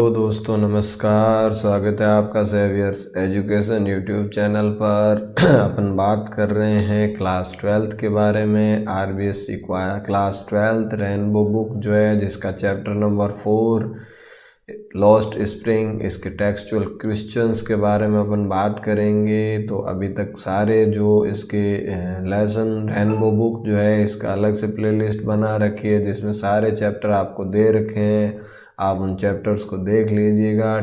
तो दोस्तों नमस्कार, स्वागत है आपका सेवियर्स एजुकेशन यूट्यूब चैनल पर। अपन बात कर रहे हैं क्लास 12th के बारे में। RBSC class 12th rainbow book जो है, जिसका चैप्टर नंबर 4 लॉस्ट स्प्रिंग, इसके टेक्सचुअल क्वेश्चंस के बारे में अपन बात करेंगे। तो अभी तक सारे जो इसके लेसन रेनबो बुक जो है, इसका अलग से प्लेलिस्ट बना रखी है जिसमें सारे चैप्टर आपको दे रखे हैं। आप उन चैप्टर्स को देख लीजिएगा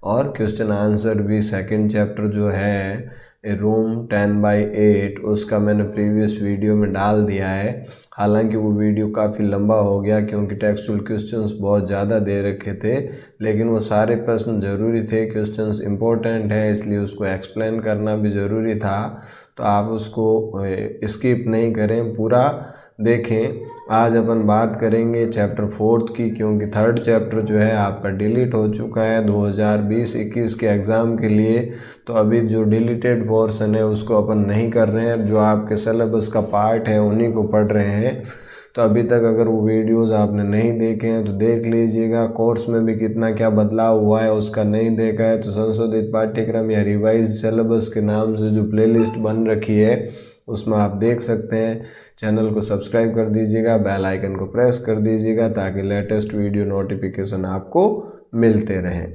और क्वेश्चन आंसर भी सेकंड चैप्टर जो है रूम 10/8 उसका मैंने प्रीवियस वीडियो में डाल दिया है। हालांकि वो वीडियो काफ़ी लंबा हो गया क्योंकि टेक्सचुअल क्वेश्चंस बहुत ज़्यादा दे रखे थे, लेकिन वो सारे प्रश्न ज़रूरी थे, क्वेश्चंस इंपॉर्टेंट है, इसलिए उसको एक्सप्लेन करना भी ज़रूरी था। तो आप उसको स्किप नहीं करें, पूरा देखें। आज अपन बात करेंगे चैप्टर 4 की, क्योंकि थर्ड चैप्टर जो है आपका डिलीट हो चुका है 2020-21 के एग्ज़ाम के लिए। तो अभी जो डिलीटेड पोर्शन है उसको अपन नहीं कर रहे हैं, जो आपके सिलेबस का पार्ट है उन्हीं को पढ़ रहे हैं। तो अभी तक अगर वो वीडियोस आपने नहीं देखे हैं तो देख लीजिएगा। कोर्स में भी कितना क्या बदलाव हुआ है उसका नहीं देखा है तो संशोधित पाठ्यक्रम या रिवाइज सिलेबस के नाम से जो प्लेलिस्ट बन रखी है उसमें आप देख सकते हैं। चैनल को सब्सक्राइब कर दीजिएगा, बेल आइकन को प्रेस कर दीजिएगा ताकि लेटेस्ट वीडियो नोटिफिकेशन आपको मिलते रहें।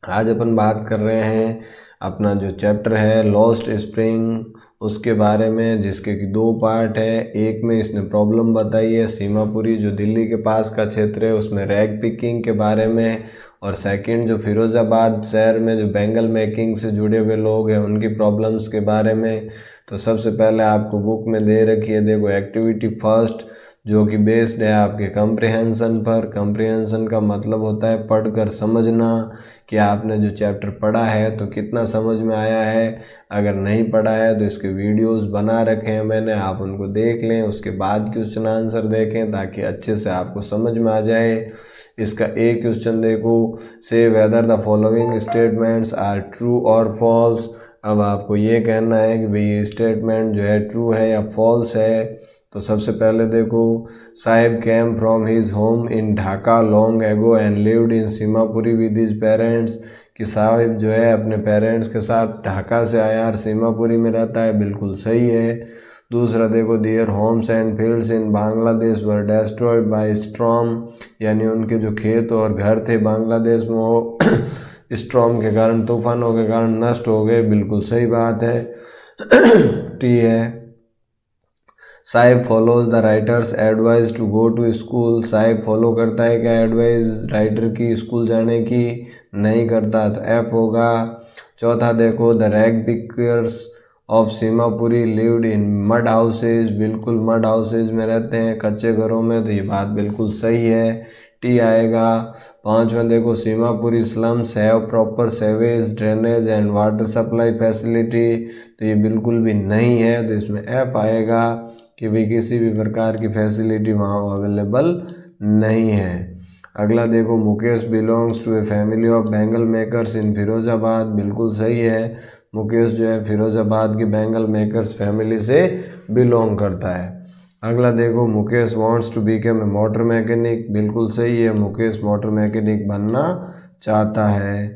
आज अपन बात कर रहे हैं अपना जो चैप्टर है लॉस्ट स्प्रिंग उसके बारे में, जिसके कि 2 पार्ट है। एक में इसने प्रॉब्लम बताई है सीमापुरी जो दिल्ली के पास का क्षेत्र है उसमें रैग पिकिंग के बारे में, और सेकंड जो फिरोज़ाबाद शहर में जो बैंगल मेकिंग से जुड़े हुए लोग हैं उनकी प्रॉब्लम्स के बारे में। तो सबसे पहले आपको बुक में दे रखी है, देखो, एक्टिविटी फर्स्ट जो कि बेस्ड है आपके कंप्रिहेंशन पर। कंप्रिहेंशन का मतलब होता है पढ़कर समझना, कि आपने जो चैप्टर पढ़ा है तो कितना समझ में आया है। अगर नहीं पढ़ा है तो इसके वीडियोस बना रखे हैं मैंने, आप उनको देख लें, उसके बाद क्वेश्चन आंसर देखें ताकि अच्छे से आपको समझ में आ जाए। इसका एक क्वेश्चन देखो, say whether the following statements are true और फॉल्स। अब आपको ये कहना है कि भाई ये स्टेटमेंट जो है ट्रू है या फॉल्स है। तो सबसे पहले देखो, Sahib came from his home in Dhaka long ago and lived in Seemapuri with his parents. कि साहिब जो है अपने पेरेंट्स के साथ ढाका से आया और सीमापुरी में रहता है, बिल्कुल सही है। दूसरा देखो, their homes and fields in Bangladesh were destroyed by storm, यानी उनके जो खेत और घर थे बांग्लादेश में वो स्टॉर्म के कारण, तूफानों के कारण नष्ट हो गए, बिल्कुल सही बात है। टी है। Sahib follows the writer's advice to go to school. Sahib follow करता है क्या एडवाइस राइटर की स्कूल जाने की? नहीं करता, तो एफ होगा। चौथा देखो, the rag pickers of Seemapuri lived in mud houses. बिल्कुल मड हाउसेज में रहते हैं, कच्चे घरों में, तो ये बात बिल्कुल सही है, टी आएगा। पांचवा देखो, Seemapuri slums have proper sewage drainage and water supply facility. तो ये बिल्कुल भी नहीं है, तो इसमें एफ आएगा कि भाई किसी भी प्रकार की फैसिलिटी वहाँ अवेलेबल नहीं है। अगला देखो, Mukesh belongs to a family of bangle makers in Firozabad. बिल्कुल सही है, मुकेश जो है फिरोज़ाबाद की बैंगल मेकर्स फैमिली से बिलोंग करता है। अगला देखो, Mukesh wants to become a motor mechanic. बिल्कुल सही है, मुकेश मोटर मैकेनिक बनना चाहता है।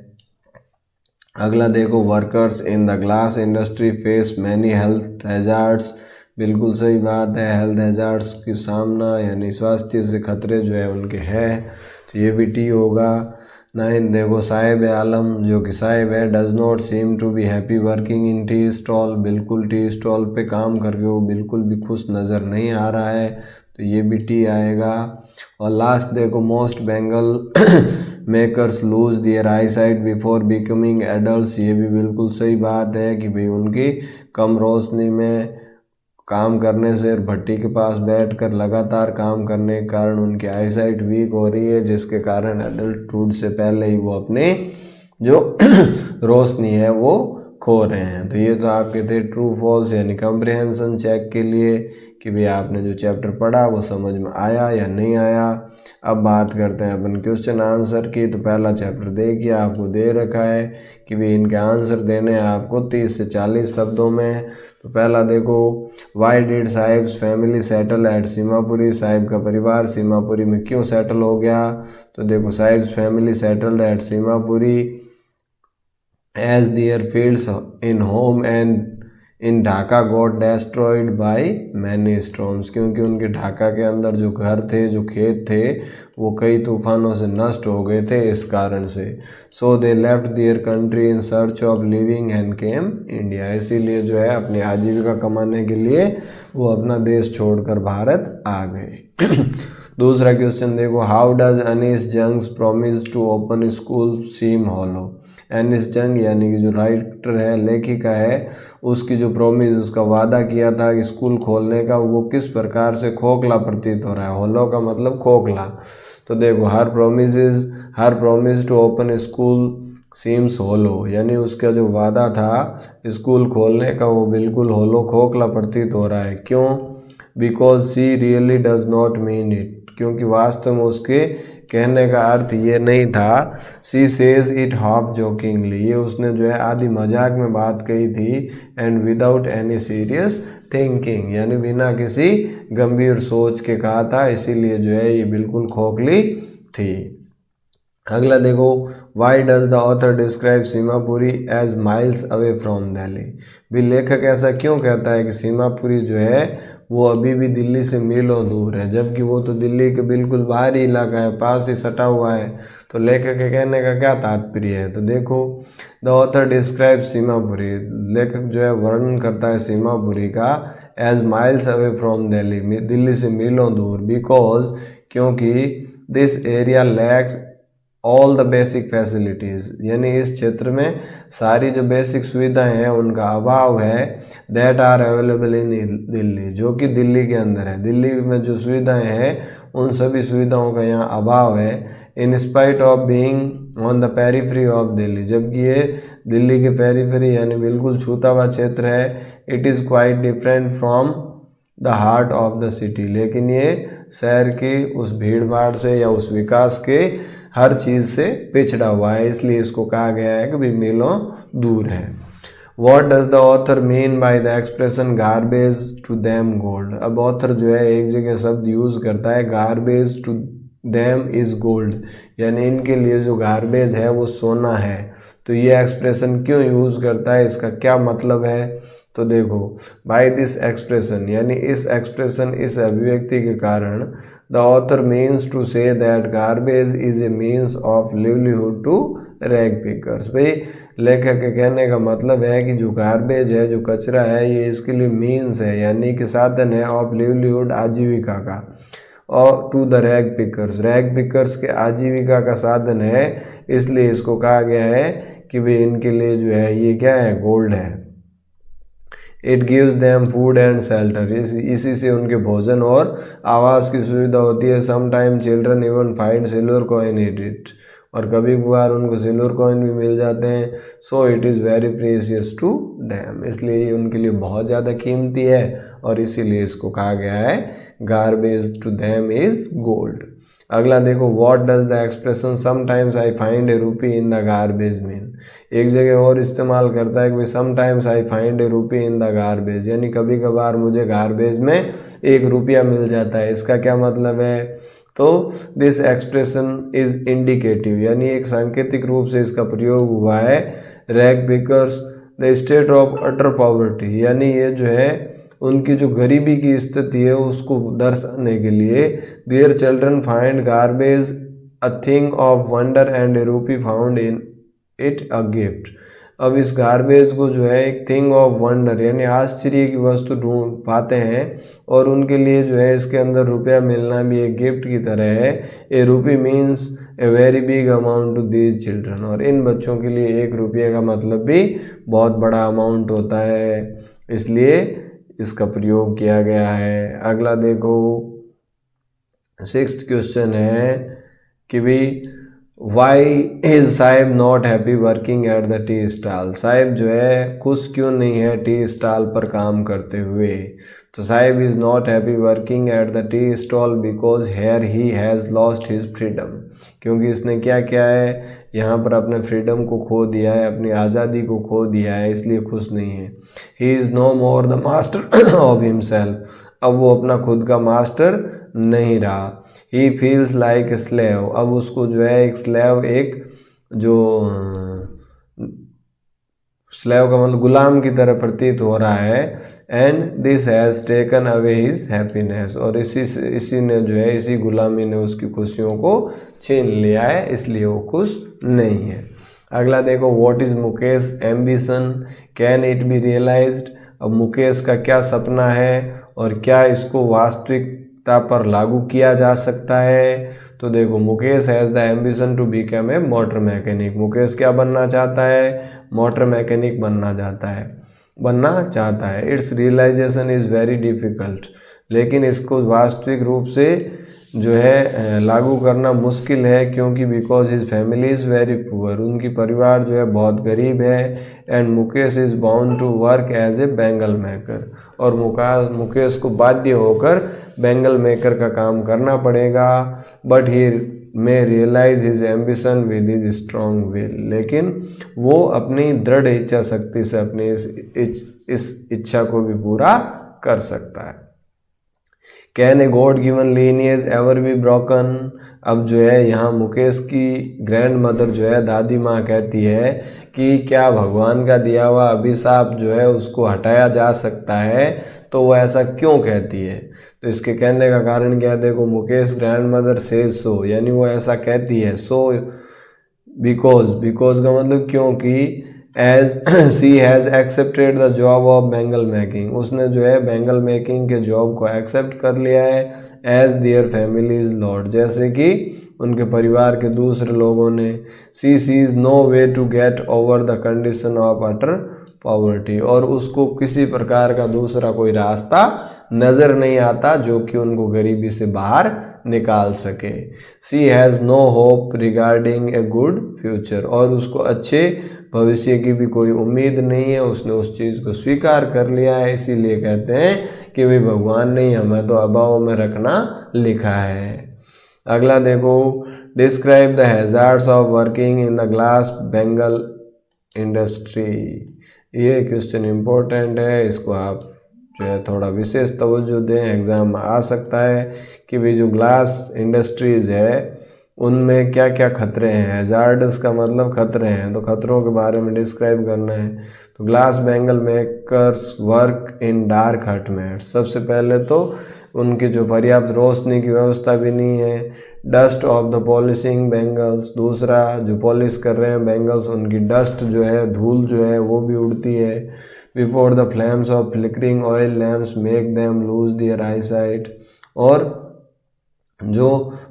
अगला देखो, workers in the glass industry face many health hazards. बिल्कुल सही बात है, हेल्थ हैजार्ड्स की सामना यानी स्वास्थ्य से खतरे जो है उनके हैं, तो ये भी टी होगा। 9 देखो, साहिब आलम जो कि साहिब है does not seem to be happy working in tea stall. बिल्कुल टी स्टॉल पे काम करके वो बिल्कुल भी खुश नज़र नहीं आ रहा है, तो ये भी टी आएगा। और लास्ट देखो, मोस्ट बेंगल मेकर्स लूज दियर आई साइट बिफोर बिकमिंग एडल्ट्स। ये भी बिल्कुल सही बात है कि भाई उनकी कम रोशनी में काम करने से और भट्टी के पास बैठकर लगातार काम करने के कारण उनकी आईसाइट वीक हो रही है, जिसके कारण एडल्टहुड से पहले ही वो अपने जो रोशनी है वो खो रहे हैं। तो ये तो आपके थे ट्रू फॉल्स यानी कंप्रिहेंशन चेक के लिए कि भाई आपने जो चैप्टर पढ़ा वो समझ में आया या नहीं आया। अब बात करते हैं अपन क्वेश्चन आंसर की। तो पहला चैप्टर देखिए, आपको दे रखा है कि भाई इनके आंसर देने हैं आपको 30 से 40 शब्दों में। तो पहला देखो, why did sahibs family settle at Seemapuri, Sahib का परिवार सीमापुरी में क्यों सेटल हो गया। तो देखो, sahibs family settled at Seemapuri as their fields in home and in Dhaka got destroyed by many storms, क्योंकि उनके ढाका के अंदर जो घर थे, जो खेत थे, वो कई तूफानों से नष्ट हो गए थे इस कारण से। so they left their country in search of living and came India, इसीलिए जो है अपनी आजीविका कमाने के लिए वो अपना देश छोड़कर भारत आ गए। दूसरा क्वेश्चन देखो, how does Anees Jung's promise to open school seem hollow. Anees Jung यानी कि जो राइटर है, लेखिका है, उसकी जो प्रॉमिस, उसका वादा किया था कि स्कूल खोलने का, वो किस प्रकार से खोखला प्रतीत हो रहा है। हॉलो का मतलब खोखला। तो देखो, हर promise to open school seems hollow, यानी उसका जो वादा था स्कूल खोलने का वो बिल्कुल होलो, खोखला प्रतीत हो रहा है। क्यों? Because she really does not mean it, क्योंकि वास्तव में उसके कहने का अर्थ ये नहीं था। She says it half jokingly, ये उसने जो है आधी मजाक में बात कही थी। And without any serious thinking, यानी बिना किसी गंभीर सोच के कहा था, इसीलिए जो है ये बिल्कुल खोखली थी। अगला देखो, why does the author describe Seemapuri as miles away from Delhi. भी लेखक ऐसा क्यों कहता है कि सीमापुरी जो है वो अभी भी दिल्ली से मीलों दूर है, जबकि वो तो दिल्ली के बिल्कुल बाहरी इलाका है, पास ही सटा हुआ है। तो लेखक के कहने का क्या तात्पर्य है। तो देखो, द ऑथर डिस्क्राइब सीमापुरी, लेखक जो है वर्णन करता है सीमापुरी का as miles away from Delhi, Delhi से मीलों दूर। बिकॉज, क्योंकि this area lacks all the basic facilities, यानी इस क्षेत्र में सारी जो बेसिक सुविधाएं हैं उनका अभाव है। That are available in Delhi, जो कि दिल्ली के अंदर है। दिल्ली में जो सुविधाएं हैं उन सभी सुविधाओं का यहाँ अभाव है। In spite of being on the periphery of Delhi, जबकि ये दिल्ली के पेरीफ्री यानी बिल्कुल छूता हुआ क्षेत्र है। It is quite different from the heart of the city, लेकिन ये शहर की उस भीड़ भाड़ से या उस विकास के हर चीज़ से पिछड़ा हुआ है, इसलिए इसको कहा गया है कि भी मीलों दूर है। What does the author mean by the expression garbage to them gold. अब ऑथर जो है एक जगह शब्द यूज़ करता है, garbage to them is gold, यानी इनके लिए जो गार्बेज है वो सोना है। तो ये एक्सप्रेशन क्यों यूज़ करता है, इसका क्या मतलब है। तो देखो, बाय दिस एक्सप्रेशन, यानी इस एक्सप्रेशन, इस अभिव्यक्ति के कारण the author means to say that garbage is a means of livelihood to rag pickers. भाई लेखक के कहने का मतलब है कि जो गार्बेज है, जो कचरा है, ये इसके लिए मीन्स है, यानी कि साधन है ऑफ लिवलीहुड, आजीविका का, और to the rag pickers, rag pickers के आजीविका का साधन है। इसलिए इसको कहा गया है कि भाई इनके लिए जो है ये क्या है, गोल्ड है। It gives them food and shelter, इसी से उनके भोजन और आवास की सुविधा होती है। Sometime children even find silver coin in it, और कभी कभार उनको सिल्वर कॉइन भी मिल जाते हैं। So it is very precious to them, इसलिए ये उनके लिए बहुत ज़्यादा कीमती है और इसीलिए इसको कहा गया है garbage to them is gold. अगला देखो, what does the expression sometimes I find a rupee in the garbage mean. एक जगह और इस्तेमाल करता है कि sometimes I find a rupee in the garbage, यानी कभी कभार मुझे गार्बेज में 1 रुपया मिल जाता है। इसका क्या मतलब है। तो दिस एक्सप्रेशन इज इंडिकेटिव, यानी एक सांकेतिक रूप से इसका प्रयोग हुआ है। Rag pickers the state of utter poverty, यानी ये जो है उनकी जो गरीबी की स्थिति है उसको दर्शाने के लिए। Their children find garbage a thing of wonder and a rupee found in it a gift. अब इस गार्बेज को जो है एक थिंग ऑफ वंडर, यानी आश्चर्य की वस्तु ढूंढ पाते हैं, और उनके लिए जो है इसके अंदर रुपया मिलना भी एक गिफ्ट की तरह है। A rupee means a very big amount to these children, और इन बच्चों के लिए 1 रुपये का मतलब भी बहुत बड़ा अमाउंट होता है, इसलिए इसका प्रयोग किया गया है। अगला देखो, 6th क्वेश्चन है कि भी why is Sahib not happy working at the tea stall, Sahib जो है खुश क्यों नहीं है टी स्टॉल पर काम करते हुए। तो Sahib is not happy working at the tea stall because here he has lost his freedom, क्योंकि इसने क्या किया है, यहाँ पर अपने फ्रीडम को खो दिया है, अपनी आज़ादी को खो दिया है, इसलिए खुश नहीं है। He is no more the master of himself, अब वो अपना खुद का मास्टर नहीं रहा। ही फील्स लाइक स्लेव, अब उसको जो है एक स्लेव, एक जो स्लेव का मतलब गुलाम की तरह प्रतीत हो रहा है। And this has taken away his happiness, और इसी ने जो है, इसी गुलामी ने उसकी खुशियों को छीन लिया है, इसलिए वो खुश नहीं है। अगला देखो, what is Mukesh ambition, can it be realised, अब मुकेश का क्या सपना है और क्या इसको वास्तविकता पर लागू किया जा सकता है। तो देखो, Mukesh has the ambition to become a motor mechanic, Mukesh क्या बनना चाहता है, मोटर मैकेनिक बनना चाहता है। Its realisation is very difficult, लेकिन इसको वास्तविक रूप से जो है लागू करना मुश्किल है, क्योंकि because his family is very poor, उनकी परिवार जो है बहुत गरीब है। And Mukesh is bound to work as a bangle maker, और मुकेश को बाध्य होकर बैंगल मेकर का काम करना पड़ेगा। But he may realise his ambition with his strong will, लेकिन वो अपनी दृढ़ इच्छा शक्ति से अपनी इस इच्छा को भी पूरा कर सकता है। Can a god given lineage ever be broken, अब जो है यहाँ मुकेश की ग्रैंड मदर जो है, दादी माँ कहती है कि क्या भगवान का दिया हुआ अभिशाप जो है उसको हटाया जा सकता है, तो वो ऐसा क्यों कहती है। तो इसके कहने का कारण क्या है, देखो, Mukesh grand mother says so, यानी वो ऐसा कहती है, सो बिकॉज का मतलब क्योंकि, as she has accepted the job of bangle making, उसने जो है बैंगल मेकिंग के जॉब को एक्सेप्ट कर लिया है। एज देयर फैमिलीज लॉर्ड, जैसे कि उनके परिवार के दूसरे लोगों ने। She sees no way to get over the condition of utter poverty, और उसको किसी प्रकार का दूसरा कोई रास्ता नज़र नहीं आता जो कि उनको गरीबी से बाहर निकाल सके। She has no hope regarding a good future, और उसको अच्छे भविष्य की भी कोई उम्मीद नहीं है, उसने उस चीज़ को स्वीकार कर लिया है। इसीलिए कहते हैं कि भाई भगवान नहीं, हमें तो अभाव में रखना लिखा है। अगला देखो, describe the hazards of working in the glass bangle industry, ये क्वेश्चन इम्पोर्टेंट है, इसको आप जो है थोड़ा विशेष तवज्जो दें, एग्ज़ाम में आ सकता है कि भाई जो ग्लास इंडस्ट्रीज़ है उनमें क्या क्या खतरे हैं। हैजार्ड्स का मतलब खतरे हैं, तो खतरों के बारे में डिस्क्राइब करना है। तो glass bangle makers work in dark hot mats, सबसे पहले तो उनकी जो पर्याप्त रोशनी की व्यवस्था भी नहीं है। Dust of the polishing bangles, दूसरा जो पॉलिश कर रहे हैं बैंगल्स उनकी डस्ट जो है, धूल जो है वो भी उड़ती है। Before the flames of flickering oil lamps make them lose their eyesight, और जो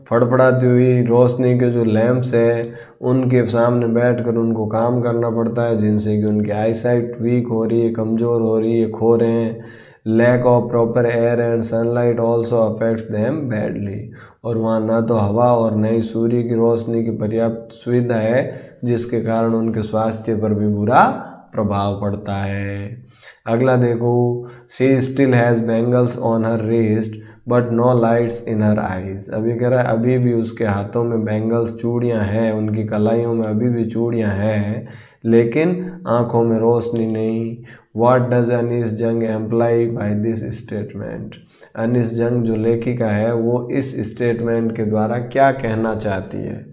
फड़फड़ाती हुई रोशनी के जो लैंप्स हैं उनके सामने बैठकर उनको काम करना पड़ता है, जिनसे कि उनकी आई साइट वीक हो रही है, कमज़ोर हो रही है, खो रहे हैं। Lack of proper air and sunlight also affects them badly, और वहाँ ना तो हवा और न ही सूर्य की रोशनी की पर्याप्त सुविधा है, जिसके कारण उनके स्वास्थ्य पर भी बुरा प्रभाव पड़ता है। अगला देखो, she still has bangles on her wrist but no lights in her eyes, अभी कह रहा है अभी भी उसके हाथों में बैंगल्स, चूड़ियाँ हैं, उनकी कलाइयों में अभी भी चूड़ियाँ हैं, लेकिन आँखों में रोशनी नहीं। What does Anees Jung employ by this statement, Anees Jung जो लेखिका है वो इस स्टेटमेंट के द्वारा क्या कहना चाहती है।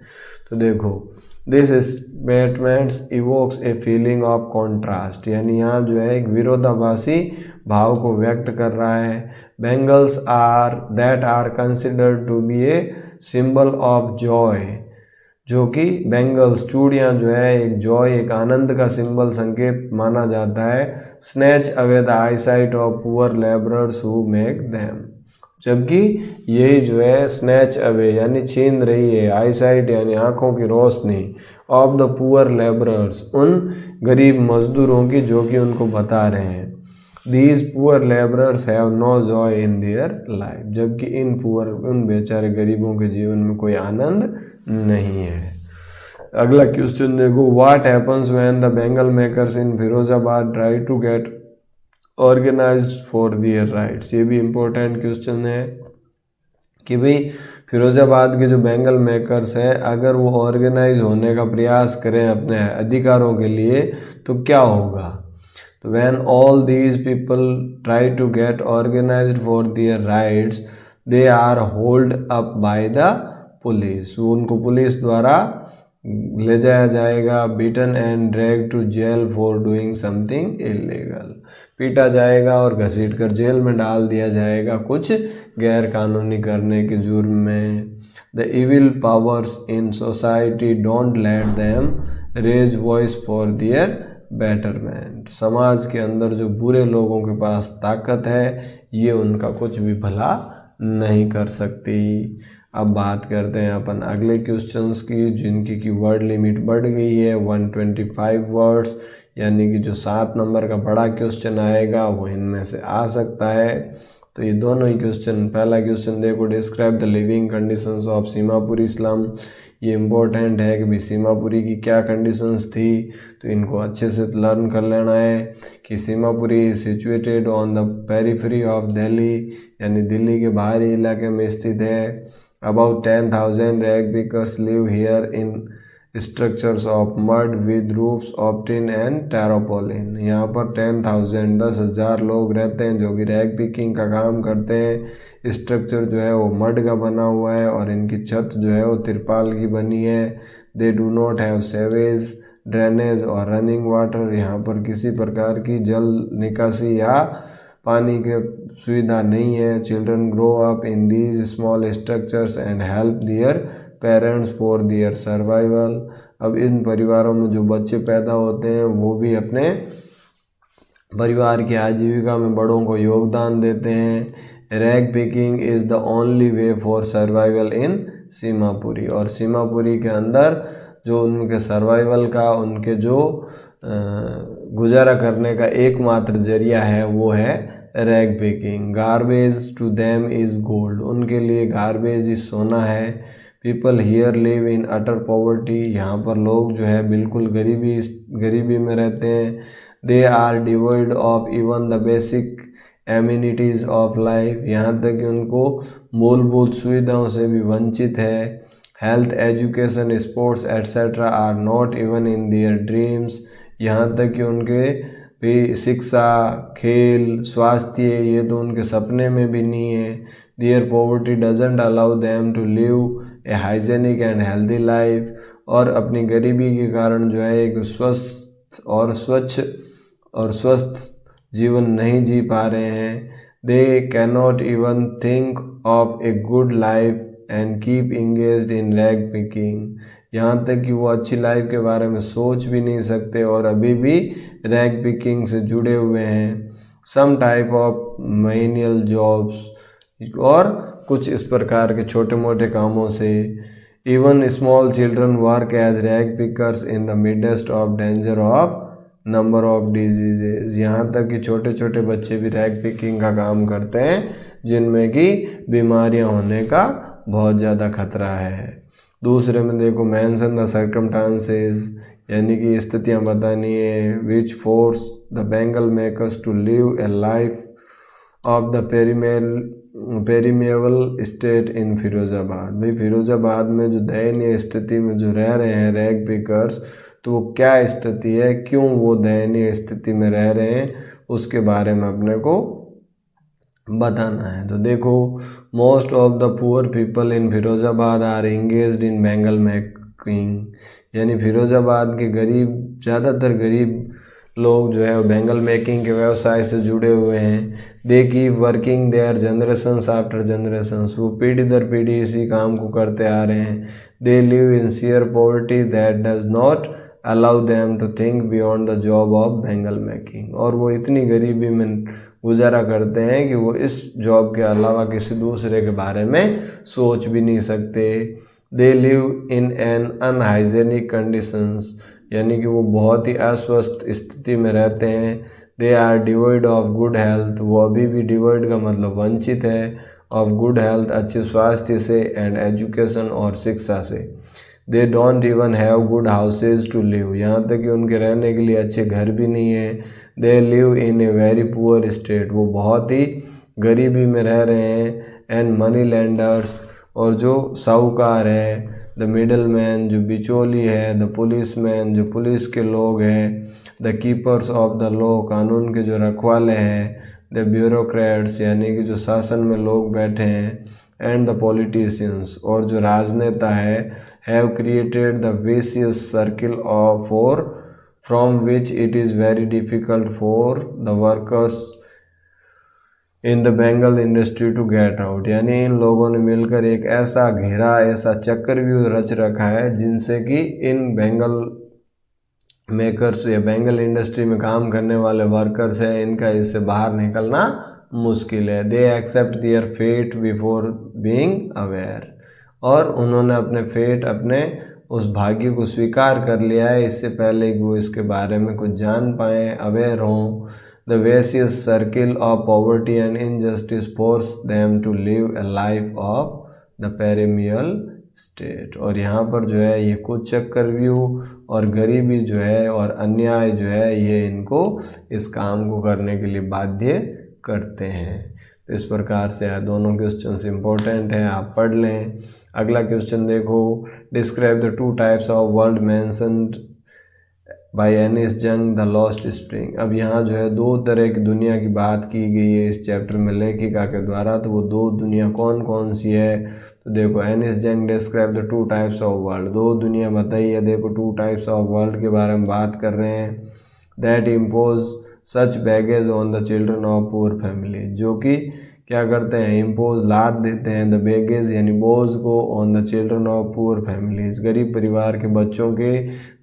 तो देखो, this statements evokes a feeling of contrast, यानी यहाँ जो है एक विरोधाभासी भाव को व्यक्त कर रहा है। Bangles are considered to be a symbol of joy, जो कि बैंगल्स, चूड़ियाँ जो है एक जॉय, एक आनंद का सिंबल, संकेत माना जाता है। Snatch away the I site of poor labourers who make them, जबकि यही जो है स्नैच अवे यानी छीन रही है आई साइट यानी आँखों की रोशनी, ऑफ द पुअर लेबरर्स, उन गरीब मजदूरों की जो कि उनको बता रहे हैं। These poor labourers have no joy in their life, जबकि उन बेचारे गरीबों के जीवन में कोई आनंद नहीं है। अगला क्वेश्चन देखो, what happens when the bangle makers in Firozabad try to get organised for their rights. ये भी इम्पोर्टेंट क्वेश्चन है कि भाई फिरोजाबाद के जो बेंगल मेकर्स हैं अगर वो ऑर्गेनाइज होने का प्रयास करें अपने अधिकारों के लिए तो क्या होगा। तो when all these people try to get organised for their rights they are hold up by the police. वो उनको पुलिस द्वारा ले जाया जाएगा, beaten and drag to jail for doing something illegal. पीटा जाएगा और घसीट कर जेल में डाल दिया जाएगा कुछ गैर कानूनी करने के जुर्म में। The evil powers in society don't let them raise voice for their betterment. समाज के अंदर जो बुरे लोगों के पास ताकत है ये उनका कुछ भी भला नहीं कर सकती। अब बात करते हैं अपन अगले क्वेश्चंस की जिनकी की वर्ड लिमिट बढ़ गई है 125 वर्ड्स, यानी कि जो 7 नंबर का बड़ा क्वेश्चन आएगा वो इनमें से आ सकता है। तो ये दोनों ही क्वेश्चन, पहला क्वेश्चन देखो, describe the living conditions of Seemapuri slum. ये इम्पोर्टेंट है कि भाई सीमापुरी की क्या कंडीशंस थी, तो इनको अच्छे से लर्न कर लेना है कि Seemapuri situated on the periphery of Delhi, यानी दिल्ली के बाहरी इलाके में स्थित है। About 10,000 rag pickers live here in structures of mud with roofs of tin and tarpaulin. यहाँ पर 10,000 लोग रहते हैं जो कि रैग पिकिंग का काम करते हैं। स्ट्रक्चर जो है वो मड का बना हुआ है और इनकी छत जो है वो तिरपाल की बनी है। They do not have sewage, drainage और रनिंग वाटर। यहाँ पर किसी प्रकार की जल निकासी या पानी की सुविधा नहीं है। Children grow up in these small structures and help their parents for their survival. अब इन परिवारों में जो बच्चे पैदा होते हैं वो भी अपने परिवार की आजीविका में बड़ों को योगदान देते हैं। Rag picking is the only way for survival इन सीमापुरी। और सीमापुरी के अंदर जो उनके सर्वाइवल का, उनके जो गुजारा करने का एकमात्र जरिया है वो है rag picking. Garbage to them is gold. उनके लिए गार्बेज ही सोना है। People here live in utter poverty. यहाँ पर लोग जो है बिल्कुल गरीबी में रहते हैं। They are devoid of even the basic amenities of life. यहाँ तक कि उनको मूलभूत सुविधाओं से भी वंचित है। Health, education, sports etcetera are not even in their dreams. यहाँ तक कि उनके भी शिक्षा, खेल, स्वास्थ्य ये तो उनके सपने में भी नहीं है। Their poverty doesn't allow them to live a hygienic and healthy life. और अपनी गरीबी के कारण जो है एक स्वस्थ और स्वच्छ और स्वस्थ जीवन नहीं जी पा रहे हैं। They can not even think of a good life and keep engaged in rag picking. यहाँ तक कि वो अच्छी लाइफ के बारे में सोच भी नहीं सकते और अभी भी रैग पिकिंग से जुड़े हुए हैं। Some type of manual jobs, और कुछ इस प्रकार के छोटे मोटे कामों से। Even small children work as rag pickers in the midst of danger of number of diseases. यहाँ तक कि छोटे छोटे बच्चे भी रैग पिकिंग का काम करते हैं जिनमें कि बीमारियाँ होने का बहुत ज़्यादा खतरा है। दूसरे में देखो, मेंशन द सर्कमस्टांसेस, यानी कि स्थितियाँ बतानी है which force the bangle makers to live a life of the permeable state in Firozabad. भाई फिरोजाबाद में जो दयनीय स्थिति में जो रह रहे हैं रैग पिकर्स, तो वो क्या स्थिति है, क्यों वो दयनीय स्थिति में रह रहे हैं, उसके बारे में अपने को बताना है। तो देखो, most of the poor people in Firozabad are engaged in bangle making, यानी फिरोजाबाद के गरीब, ज़्यादातर गरीब लोग जो है बेंगल मेकिंग के व्यवसाय से जुड़े हुए हैं। They keep working their generations after generations, वो पीढ़ी दर पीढ़ी इसी काम को करते आ रहे हैं। They live in sheer poverty that does not allow them to think beyond the job of bangle making, और वो इतनी गरीबी में गुजारा करते हैं कि वो इस जॉब के अलावा किसी दूसरे के बारे में सोच भी नहीं सकते। दे live in an unhygienic conditions, यानी कि वो बहुत ही अस्वस्थ स्थिति में रहते हैं। They are devoid of good health, वो अभी भी डिवॉइड का मतलब वंचित है, ऑफ गुड हेल्थ अच्छे स्वास्थ्य से, एंड एजुकेशन और शिक्षा से। They don't even have good houses to live, यहाँ तक कि उनके रहने के लिए अच्छे घर भी नहीं है। दे live in a very poor state, वो बहुत ही गरीबी में रह रहे हैं। एंड मनी लैंडर्स, और जो साहूकार है, द मिडल मैन जो बिचौली है, द पुलिस मैन जो पुलिस के लोग हैं, the keepers of the law कानून के जो रखवाले हैं, द ब्यूरोक्रेट्स यानी कि जो शासन में लोग बैठे हैं, एंड द पॉलिटिशियंस और जो राजनेता है, have created the vicious circle of for from which it is very difficult for the workers in the bangle industry to get out, यानी इन लोगों ने मिलकर एक ऐसा घेरा, ऐसा चक्रव्यूह रच रखा है जिनसे कि इन बेंगल मेकर्स या बेंगल इंडस्ट्री में काम करने वाले वर्कर्स हैं, इनका इससे बाहर निकलना मुश्किल है। They accept their fate before being aware, और उन्होंने अपने फेट, अपने उस भाग्य को स्वीकार कर लिया है इससे पहले कि वो इसके बारे में कुछ जान पाएँ, अवेयर हों। The vicious circle of poverty and injustice force them to live a life of the perennial state, और यहाँ पर जो है ये कुछ चक्रव्यूह और गरीबी जो है और अन्याय जो है ये इनको इस काम को करने के लिए बाध्य करते हैं। तो इस प्रकार से दोनों क्वेश्चंस इंपॉर्टेंट हैं, आप पढ़ लें। अगला क्वेश्चन देखो, describe the two types of world mentioned by Anees Jung the lost spring. अब यहाँ जो है दो तरह की दुनिया की बात की गई है इस चैप्टर में लेखिका के द्वारा, तो वो दो दुनिया कौन कौन सी है? तो देखो, एनिस जंग describe the two types of world, दो दुनिया बताई है। देखो, टू टाइप्स ऑफ वर्ल्ड के बारे में बात कर रहे हैं। That impose such baggage on the children of poor family, जो कि क्या करते हैं, इम्पोज लाद देते हैं, द बैगेज यानी बोझ को, on the children of poor families गरीब परिवार के बच्चों के,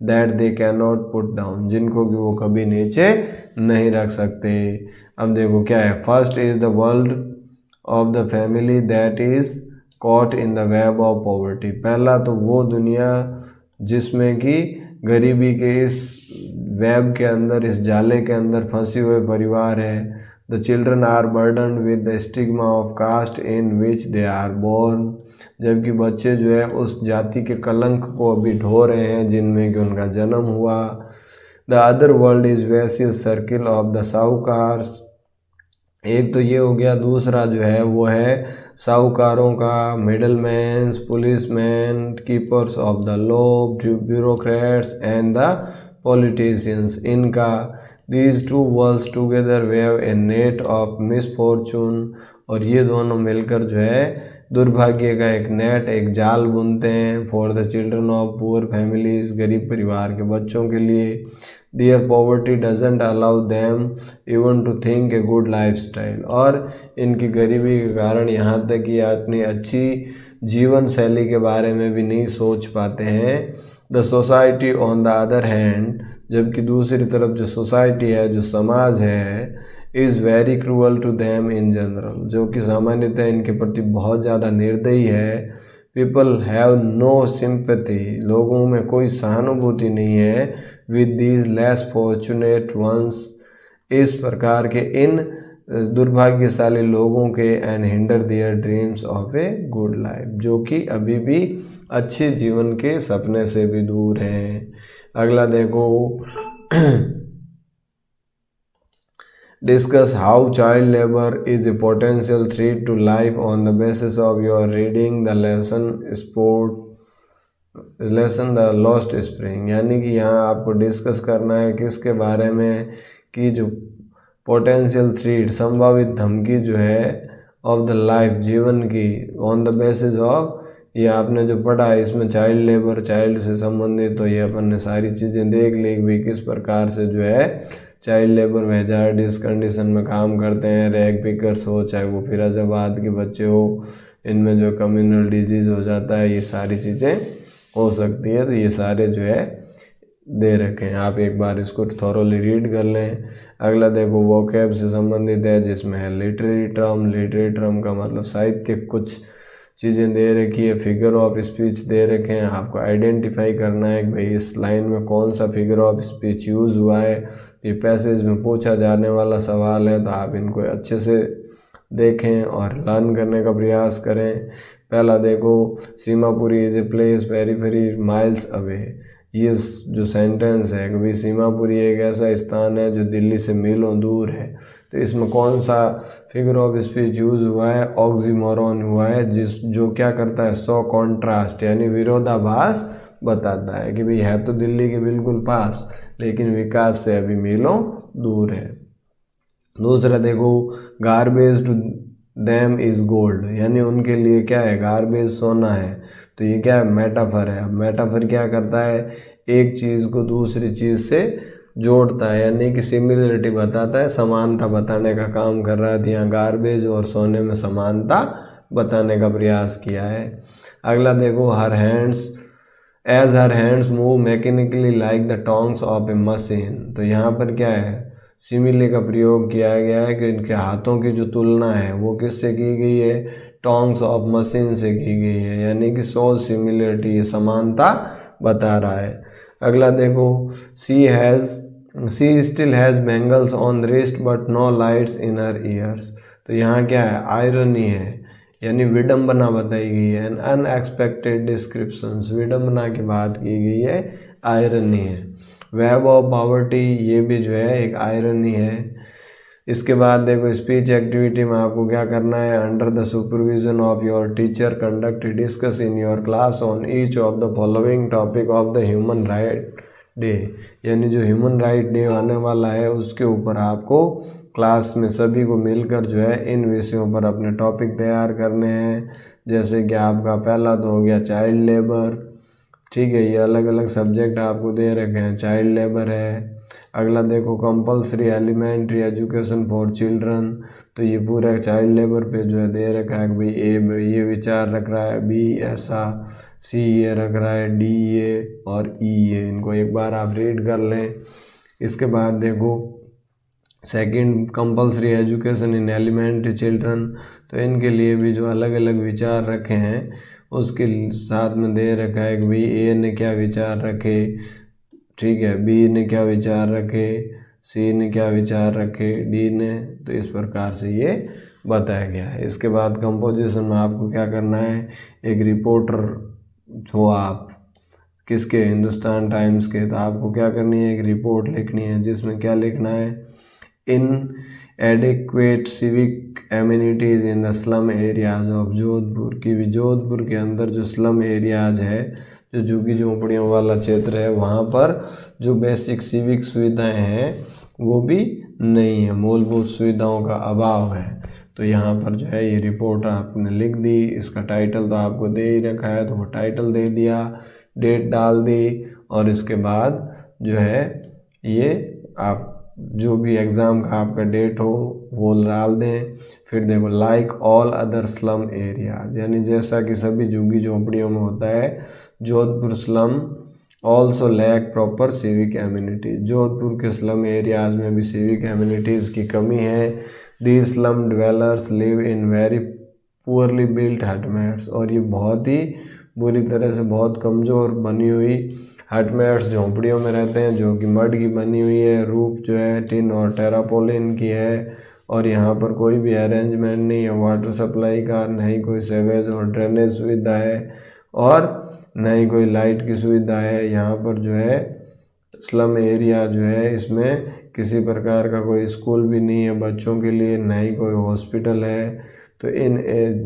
that they can not put down जिनको कि वो कभी नीचे नहीं रख सकते। अब देखो क्या है, first is the world of the family that is caught in the web of poverty. पहला तो वो दुनिया जिसमें कि गरीबी के इस वेब के अंदर, इस जाले के अंदर फंसे हुए परिवार है। The children are burdened with the stigma of caste in which they are born, जबकि बच्चे जो है उस जाति के कलंक को अभी ढो रहे हैं जिनमें कि उनका जन्म हुआ। The other world is vicious circle of the sahukars, एक तो ये हो गया। दूसरा जो है वो है साहूकारों का, middle mans, police man, keepers of the law, bureaucrats and the politicians, इनका। These two worlds together weave a net of misfortune, और ये दोनों मिलकर जो है दुर्भाग्य का एक नेट, एक जाल बुनते हैं। For the children of poor families, गरीब परिवार के बच्चों के लिए। Their poverty doesn't allow them even to think a good life style, और इनकी गरीबी के कारण यहाँ तक कि अपनी अच्छी जीवन शैली के बारे में भी नहीं सोच पाते हैं। The society on the other hand, जबकि दूसरी तरफ जो सोसाइटी है, जो समाज है, is very cruel to them in general, जो कि सामान्यतः इनके प्रति बहुत ज़्यादा निर्दयी है। पीपल हैव नो सिंपैथी, लोगों में कोई सहानुभूति नहीं है। With these less fortunate ones, इस प्रकार के इन दुर्भाग्यशाली लोगों के, and hinder their dreams of a good life, जो कि अभी भी अच्छे जीवन के सपने से भी दूर हैं। अगला देखो, discuss how child labour is a potential threat to life on the basis of your reading the lesson the lost spring, यानी कि यहाँ आपको डिस्कस करना है किसके बारे में, कि जो पोटेंशियल थ्रेट, संभावित धमकी जो है, ऑफ द लाइफ, जीवन की, ऑन द बेसिस ऑफ, ये आपने जो पढ़ा है इसमें चाइल्ड लेबर, चाइल्ड से संबंधित, तो ये अपन ने सारी चीज़ें देख ली भी किस प्रकार से जो है चाइल्ड लेबर में हजार्डियस कंडीशन में काम करते हैं। रैग पिकर्स हो, चाहे वो फिरोजाबाद के बच्चे हो, इनमें जो कम्युनल डिजीज़ हो जाता है, ये सारी चीज़ें हो सकती है। तो ये सारे जो है दे रखे हैं, आप एक बार इसको थॉरोली रीड कर लें। अगला देखो, वोकैब से संबंधित है जिसमें है लिटरेरी टर्म का मतलब साहित्यिक कुछ चीज़ें दे रखी है। फिगर ऑफ स्पीच दे रखे हैं, आपको आइडेंटिफाई करना है कि भाई इस लाइन में कौन सा फिगर ऑफ स्पीच यूज़ हुआ है। ये पैसेज में पूछा जाने वाला सवाल है, तो आप इनको अच्छे से देखें और लर्न करने का प्रयास करें। पहला देखो, Seemapuri is a place very very miles away. ये जो सेंटेंस है कि भाई सीमापुरी एक ऐसा स्थान है जो दिल्ली से मीलों दूर है, तो इसमें कौन सा फिगर ऑफ स्पीच यूज़ हुआ है? ऑक्सीमोरॉन हुआ है, जो क्या करता है? सो कॉन्ट्रास्ट यानी विरोधाभास बताता है कि भाई है तो दिल्ली के बिल्कुल पास लेकिन विकास से अभी मीलों दूर है। दूसरा देखो, garbage to them is gold, यानी उनके लिए क्या है? गार्बेज सोना है। तो ये क्या है? मेटाफर है। अब मेटाफर क्या करता है? एक चीज़ को दूसरी चीज़ से जोड़ता है, यानी कि सिमिलरिटी बताता है, समानता बताने का काम कर रहा है। तो यहाँ गार्बेज और सोने में समानता बताने का प्रयास किया है। अगला देखो, her hands move mechanically like the tongs of A machine. तो यहाँ पर क्या है? सिमिले का प्रयोग किया गया है कि इनके हाथों की जो तुलना है वो किससे की गई है? टोंग्स ऑफ मशीन से की गई है, यानी कि सो सिमिलरिटी, समानता बता रहा है। अगला देखो, she still has bangles on the wrist but no lights in her ears. तो यहाँ क्या है? आयरनी है, यानी विडम्बना बताई गई है। अनएक्सपेक्टेड डिस्क्रिप्शंस, विडम्बना की बात की गई है, आयरनी है। वेब ऑफ पॉवर्टी, ये भी जो है एक आयरनी है। इसके बाद देखो, स्पीच एक्टिविटी में आपको क्या करना है? Under the supervision of your teacher conduct discuss in your class on each of the following topic of the human right day, यानी जो ह्यूमन राइट डे आने वाला है उसके ऊपर आपको क्लास में सभी को मिलकर जो है इन विषयों पर अपने टॉपिक तैयार करने हैं। जैसे कि आपका पहला तो हो गया चाइल्ड लेबर, ठीक है, ये अलग अलग सब्जेक्ट आपको दे रखे हैं, चाइल्ड लेबर है। अगला देखो, compulsory elementary education for children, तो ये पूरा चाइल्ड लेबर पे जो है दे रखा है कि भाई ए ये विचार रख रहा है, बी ऐसा, सी ये रख रहा है, डी ये और ई ये। इनको एक बार आप रीड कर लें। इसके बाद देखो, second, compulsory education in elementary children, तो इनके लिए भी जो अलग अलग विचार रखे हैं उसके साथ में दे रखा है कि भाई ए ने क्या विचार रखे, ठीक है, बी ने क्या विचार रखे, सी ने क्या विचार रखे, डी ने। तो इस प्रकार से ये बताया गया है। इसके बाद कंपोजिशन में आपको क्या करना है? एक रिपोर्टर हो आप, किसके? हिंदुस्तान टाइम्स के, तो आपको क्या करनी है? एक रिपोर्ट लिखनी है जिसमें क्या लिखना है? Inadequate civic amenities in the slum areas of Jodhpur, की भी जोधपुर के अंदर जो स्लम एरियाज है, जो झुग्गी झोंपड़ियों वाला क्षेत्र है, वहाँ पर जो बेसिक सिविक सुविधाएं हैं वो भी नहीं है, मूलभूत सुविधाओं का अभाव है। तो यहाँ पर जो है ये रिपोर्ट आपने लिख दी। इसका टाइटल तो आपको दे ही रखा है, तो वो टाइटल दे दिया, डेट डाल दी, और इसके बाद जो है ये आप जो भी एग्ज़ाम का आपका डेट हो वो डाल दें। फिर देखो, like all other slum areas, यानी जैसा कि सभी झुग्गी झोंपड़ियों में होता है, Jodhpur slum also lack proper civic amenity, Jodhpur के स्लम एरियाज में भी सिविक एमिनिटीज़ की कमी है। The slum dwellers live in very poorly built hutments, और ये बहुत ही बुरी तरह से बहुत कमज़ोर बनी हुई हटमेट्स, झोंपड़ियों में रहते हैं, जो कि मड की बनी हुई है, रूफ जो है टिन और टेरापोलिन की है, और यहाँ पर कोई भी अरेंजमेंट नहीं है वाटर सप्लाई का, न ही कोई सेवेज और ड्रेनेज सुविधा है, और न ही कोई लाइट की सुविधा है। यहाँ पर जो है स्लम एरिया जो है, इसमें किसी प्रकार का कोई स्कूल भी नहीं है बच्चों के लिए, न ही कोई हॉस्पिटल है। तो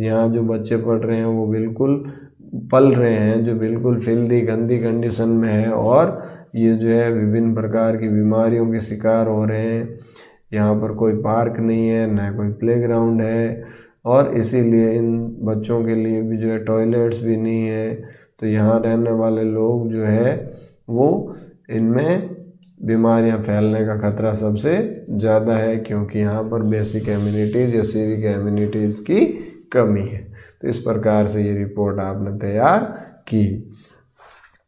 यहाँ जो बच्चे पढ़ रहे हैं वो बिल्कुल पल रहे हैं जो बिल्कुल फिल्दी गंदी कंडीशन में है, और ये जो है विभिन्न प्रकार की बीमारियों के शिकार हो रहे हैं। यहाँ पर कोई पार्क नहीं है, न कोई प्लेग्राउंड है, और इसीलिए इन बच्चों के लिए भी जो है टॉयलेट्स भी नहीं है। तो यहाँ रहने वाले लोग जो है वो इनमें बीमारियाँ फैलने का खतरा सबसे ज़्यादा है, क्योंकि यहाँ पर बेसिक एम्यूनिटीज़ या सिविक एम्यूनिटीज़ की कमी है। तो इस प्रकार से ये रिपोर्ट आपने तैयार की।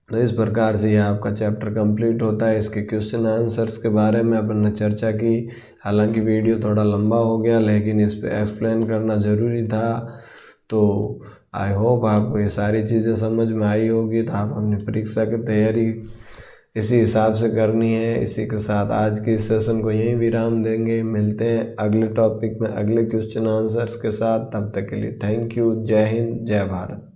तो इस प्रकार से ये आपका चैप्टर कंप्लीट होता है। इसके क्वेश्चन आंसर्स के बारे में अपन ने चर्चा की। हालांकि वीडियो थोड़ा लंबा हो गया, लेकिन इस पे एक्सप्लेन करना ज़रूरी था। तो आई होप आपको ये सारी चीज़ें समझ में आई होगी, तो आप अपनी परीक्षा की तैयारी इसी हिसाब से करनी है। इसी के साथ आज के इस सेशन को यहीं विराम देंगे। मिलते हैं अगले टॉपिक में अगले क्वेश्चन आंसर्स के साथ। तब तक के लिए थैंक यू। जय हिंद, जय भारत।